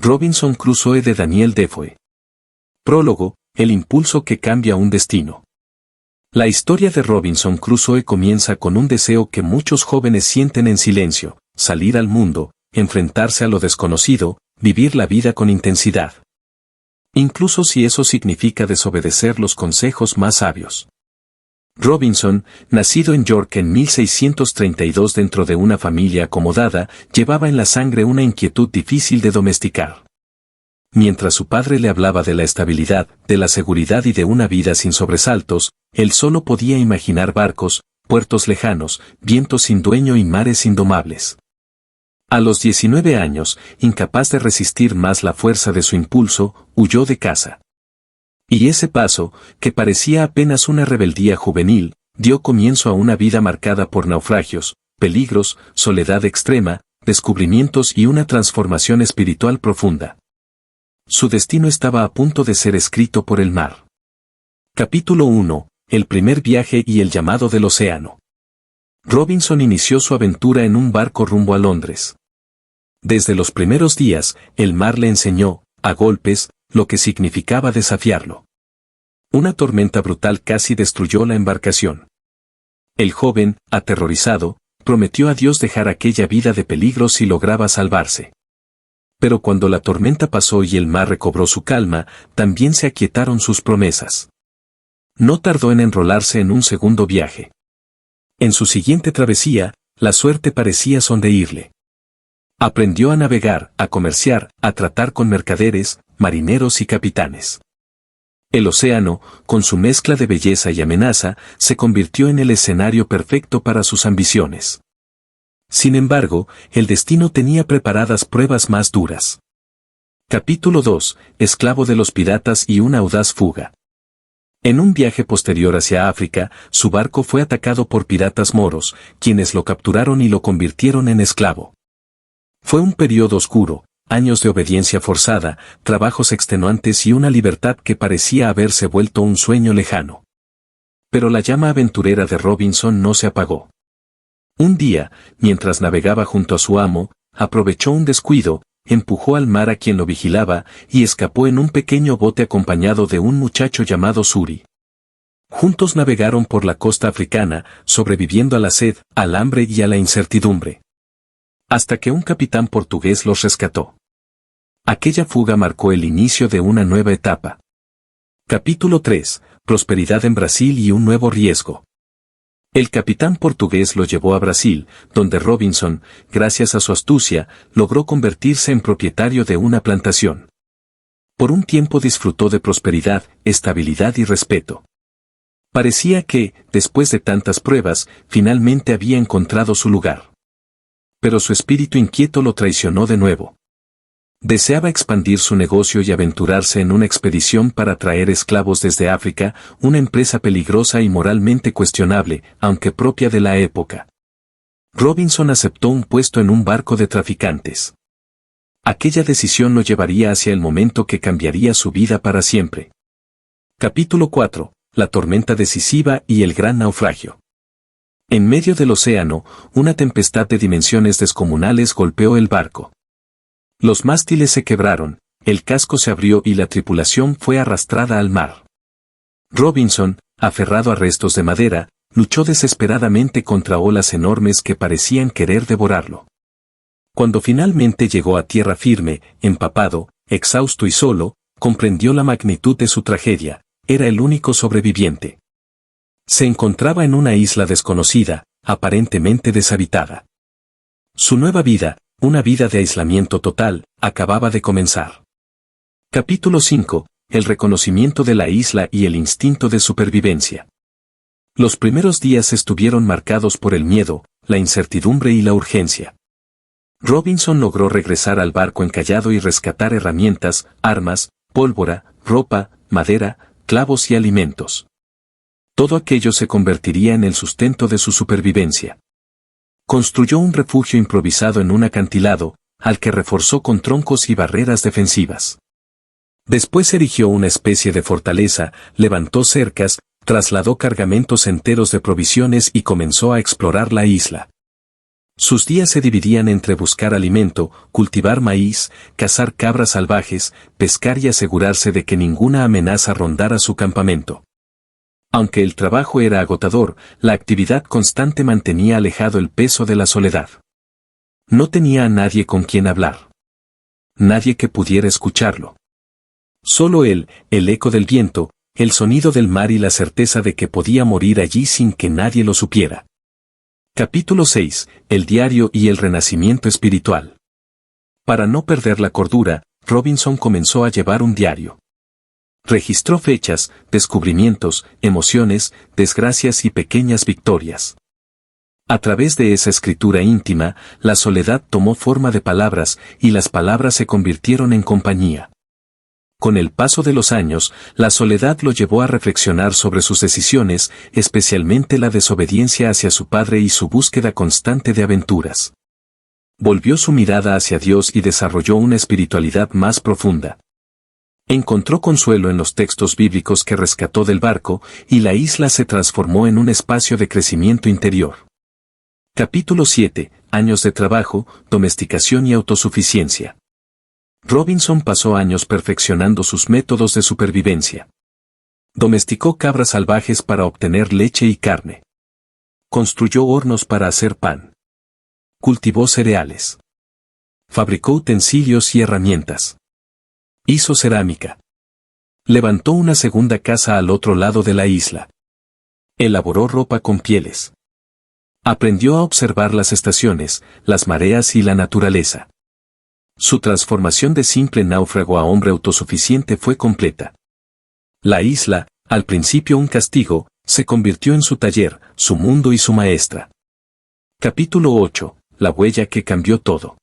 Robinson Crusoe de Daniel Defoe. Prólogo, el impulso que cambia un destino. La historia de Robinson Crusoe comienza con un deseo que muchos jóvenes sienten en silencio: salir al mundo, enfrentarse a lo desconocido, vivir la vida con intensidad. Incluso si eso significa desobedecer los consejos más sabios. Robinson, nacido en York en 1632 dentro de una familia acomodada, llevaba en la sangre una inquietud difícil de domesticar. Mientras su padre le hablaba de la estabilidad, de la seguridad y de una vida sin sobresaltos, él solo podía imaginar barcos, puertos lejanos, vientos sin dueño y mares indomables. A los 19 años, incapaz de resistir más la fuerza de su impulso, huyó de casa. Y ese paso, que parecía apenas una rebeldía juvenil, dio comienzo a una vida marcada por naufragios, peligros, soledad extrema, descubrimientos y una transformación espiritual profunda. Su destino estaba a punto de ser escrito por el mar. Capítulo 1. El primer viaje y el llamado del océano. Robinson inició su aventura en un barco rumbo a Londres. Desde los primeros días, el mar le enseñó, a golpes, lo que significaba desafiarlo. Una tormenta brutal casi destruyó la embarcación. El joven, aterrorizado, prometió a Dios dejar aquella vida de peligro si lograba salvarse. Pero cuando la tormenta pasó y el mar recobró su calma, también se aquietaron sus promesas. No tardó en enrolarse en un segundo viaje. En su siguiente travesía, la suerte parecía sonreírle. Aprendió a navegar, a comerciar, a tratar con mercaderes, marineros y capitanes. El océano, con su mezcla de belleza y amenaza, se convirtió en el escenario perfecto para sus ambiciones. Sin embargo, el destino tenía preparadas pruebas más duras. Capítulo 2. Esclavo de los piratas y una audaz fuga. En un viaje posterior hacia África, su barco fue atacado por piratas moros, quienes lo capturaron y lo convirtieron en esclavo. Fue un periodo oscuro, años de obediencia forzada, trabajos extenuantes y una libertad que parecía haberse vuelto un sueño lejano. Pero la llama aventurera de Robinson no se apagó. Un día, mientras navegaba junto a su amo, aprovechó un descuido, empujó al mar a quien lo vigilaba y escapó en un pequeño bote acompañado de un muchacho llamado Suri. Juntos navegaron por la costa africana, sobreviviendo a la sed, al hambre y a la incertidumbre. Hasta que un capitán portugués los rescató. Aquella fuga marcó el inicio de una nueva etapa. Capítulo 3. Prosperidad en Brasil y un nuevo riesgo. El capitán portugués lo llevó a Brasil, donde Robinson, gracias a su astucia, logró convertirse en propietario de una plantación. Por un tiempo disfrutó de prosperidad, estabilidad y respeto. Parecía que, después de tantas pruebas, finalmente había encontrado su lugar. Pero su espíritu inquieto lo traicionó de nuevo. Deseaba expandir su negocio y aventurarse en una expedición para traer esclavos desde África, una empresa peligrosa y moralmente cuestionable, aunque propia de la época. Robinson aceptó un puesto en un barco de traficantes. Aquella decisión lo llevaría hacia el momento que cambiaría su vida para siempre. Capítulo 4. La tormenta decisiva y el gran naufragio. En medio del océano, una tempestad de dimensiones descomunales golpeó el barco. Los mástiles se quebraron, el casco se abrió y la tripulación fue arrastrada al mar. Robinson, aferrado a restos de madera, luchó desesperadamente contra olas enormes que parecían querer devorarlo. Cuando finalmente llegó a tierra firme, empapado, exhausto y solo, comprendió la magnitud de su tragedia: era el único sobreviviente. Se encontraba en una isla desconocida, aparentemente deshabitada. Su nueva vida, una vida de aislamiento total, acababa de comenzar. Capítulo 5. El reconocimiento de la isla y el instinto de supervivencia. Los primeros días estuvieron marcados por el miedo, la incertidumbre y la urgencia. Robinson logró regresar al barco encallado y rescatar herramientas, armas, pólvora, ropa, madera, clavos y alimentos. Todo aquello se convertiría en el sustento de su supervivencia. Construyó un refugio improvisado en un acantilado, al que reforzó con troncos y barreras defensivas. Después erigió una especie de fortaleza, levantó cercas, trasladó cargamentos enteros de provisiones y comenzó a explorar la isla. Sus días se dividían entre buscar alimento, cultivar maíz, cazar cabras salvajes, pescar y asegurarse de que ninguna amenaza rondara su campamento. Aunque el trabajo era agotador, la actividad constante mantenía alejado el peso de la soledad. No tenía a nadie con quien hablar. Nadie que pudiera escucharlo. Solo él, el eco del viento, el sonido del mar y la certeza de que podía morir allí sin que nadie lo supiera. Capítulo 6. El diario y el renacimiento espiritual. Para no perder la cordura, Robinson comenzó a llevar un diario. Registró fechas, descubrimientos, emociones, desgracias y pequeñas victorias. A través de esa escritura íntima, la soledad tomó forma de palabras y las palabras se convirtieron en compañía. Con el paso de los años, la soledad lo llevó a reflexionar sobre sus decisiones, especialmente la desobediencia hacia su padre y su búsqueda constante de aventuras. Volvió su mirada hacia Dios y desarrolló una espiritualidad más profunda. Encontró consuelo en los textos bíblicos que rescató del barco, y la isla se transformó en un espacio de crecimiento interior. Capítulo 7. Años de trabajo, domesticación y autosuficiencia. Robinson pasó años perfeccionando sus métodos de supervivencia. Domesticó cabras salvajes para obtener leche y carne. Construyó hornos para hacer pan. Cultivó cereales. Fabricó utensilios y herramientas. Hizo cerámica. Levantó una segunda casa al otro lado de la isla. Elaboró ropa con pieles. Aprendió a observar las estaciones, las mareas y la naturaleza. Su transformación de simple náufrago a hombre autosuficiente fue completa. La isla, al principio un castigo, se convirtió en su taller, su mundo y su maestra. Capítulo 8. La huella que cambió todo.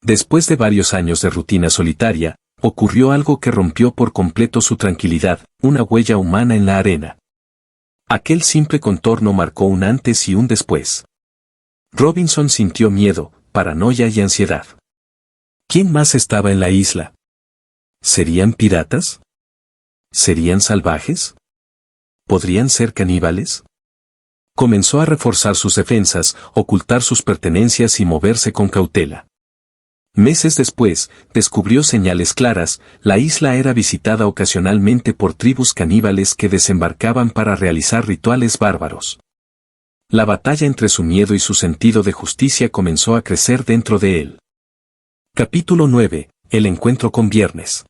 Después de varios años de rutina solitaria, ocurrió algo que rompió por completo su tranquilidad, una huella humana en la arena. Aquel simple contorno marcó un antes y un después. Robinson sintió miedo, paranoia y ansiedad. ¿Quién más estaba en la isla? ¿Serían piratas? ¿Serían salvajes? ¿Podrían ser caníbales? Comenzó a reforzar sus defensas, ocultar sus pertenencias y moverse con cautela. Meses después, descubrió señales claras, la isla era visitada ocasionalmente por tribus caníbales que desembarcaban para realizar rituales bárbaros. La batalla entre su miedo y su sentido de justicia comenzó a crecer dentro de él. Capítulo 9. El encuentro con Viernes.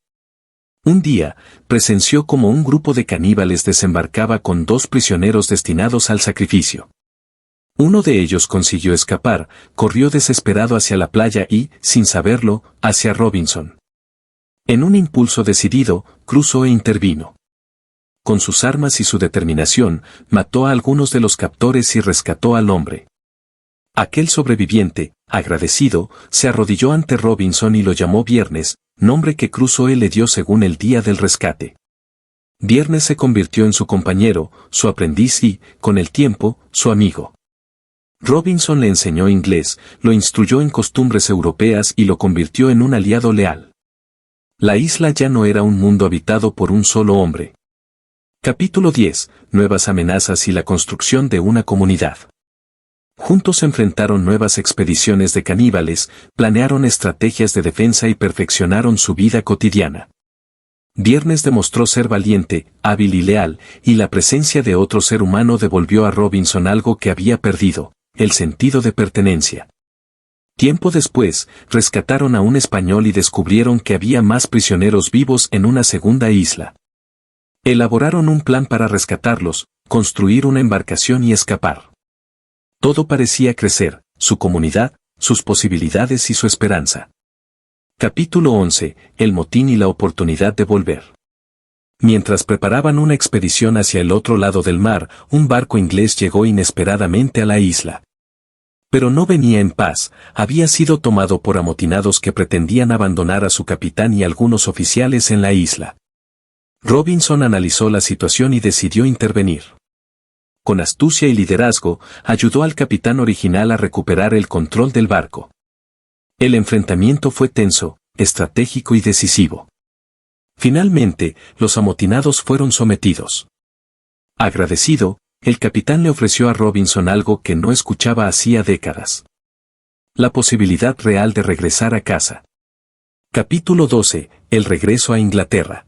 Un día, presenció como un grupo de caníbales desembarcaba con 2 prisioneros destinados al sacrificio. Uno de ellos consiguió escapar, corrió desesperado hacia la playa y, sin saberlo, hacia Robinson. En un impulso decidido, cruzó e intervino. Con sus armas y su determinación, mató a algunos de los captores y rescató al hombre. Aquel sobreviviente, agradecido, se arrodilló ante Robinson y lo llamó Viernes, nombre que Crusoe le dio según el día del rescate. Viernes se convirtió en su compañero, su aprendiz y, con el tiempo, su amigo. Robinson le enseñó inglés, lo instruyó en costumbres europeas y lo convirtió en un aliado leal. La isla ya no era un mundo habitado por un solo hombre. Capítulo 10. Nuevas amenazas y la construcción de una comunidad. Juntos enfrentaron nuevas expediciones de caníbales, planearon estrategias de defensa y perfeccionaron su vida cotidiana. Viernes demostró ser valiente, hábil y leal, y la presencia de otro ser humano devolvió a Robinson algo que había perdido, el sentido de pertenencia. Tiempo después, rescataron a un español y descubrieron que había más prisioneros vivos en una segunda isla. Elaboraron un plan para rescatarlos, construir una embarcación y escapar. Todo parecía crecer, su comunidad, sus posibilidades y su esperanza. Capítulo 11. El motín y la oportunidad de volver. Mientras preparaban una expedición hacia el otro lado del mar, un barco inglés llegó inesperadamente a la isla. Pero no venía en paz, había sido tomado por amotinados que pretendían abandonar a su capitán y algunos oficiales en la isla. Robinson analizó la situación y decidió intervenir. Con astucia y liderazgo, ayudó al capitán original a recuperar el control del barco. El enfrentamiento fue tenso, estratégico y decisivo. Finalmente, los amotinados fueron sometidos. Agradecido, el capitán le ofreció a Robinson algo que no escuchaba hacía décadas. La posibilidad real de regresar a casa. Capítulo 12. El regreso a Inglaterra.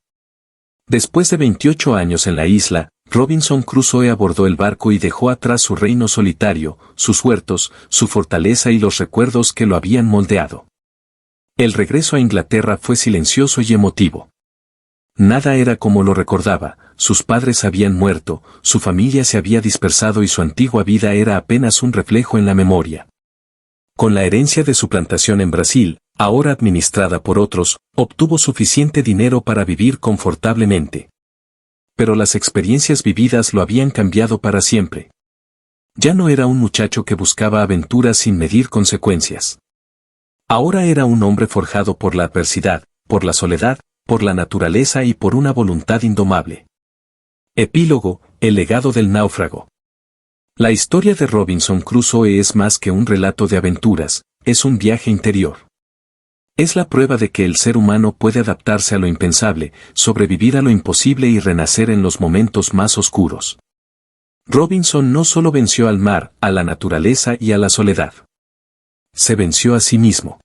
Después de 28 años en la isla, Robinson Crusoe abordó el barco y dejó atrás su reino solitario, sus huertos, su fortaleza y los recuerdos que lo habían moldeado. El regreso a Inglaterra fue silencioso y emotivo. Nada era como lo recordaba, sus padres habían muerto, su familia se había dispersado y su antigua vida era apenas un reflejo en la memoria. Con la herencia de su plantación en Brasil, ahora administrada por otros, obtuvo suficiente dinero para vivir confortablemente. Pero las experiencias vividas lo habían cambiado para siempre. Ya no era un muchacho que buscaba aventuras sin medir consecuencias. Ahora era un hombre forjado por la adversidad, por la soledad, por la naturaleza y por una voluntad indomable. Epílogo, el legado del náufrago. La historia de Robinson Crusoe es más que un relato de aventuras, es un viaje interior. Es la prueba de que el ser humano puede adaptarse a lo impensable, sobrevivir a lo imposible y renacer en los momentos más oscuros. Robinson no solo venció al mar, a la naturaleza y a la soledad. Se venció a sí mismo.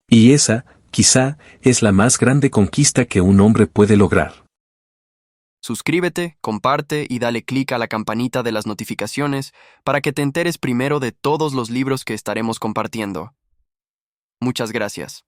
Y esa, quizá, es la más grande conquista que un hombre puede lograr. Suscríbete, comparte y dale clic a la campanita de las notificaciones para que te enteres primero de todos los libros que estaremos compartiendo. Muchas gracias.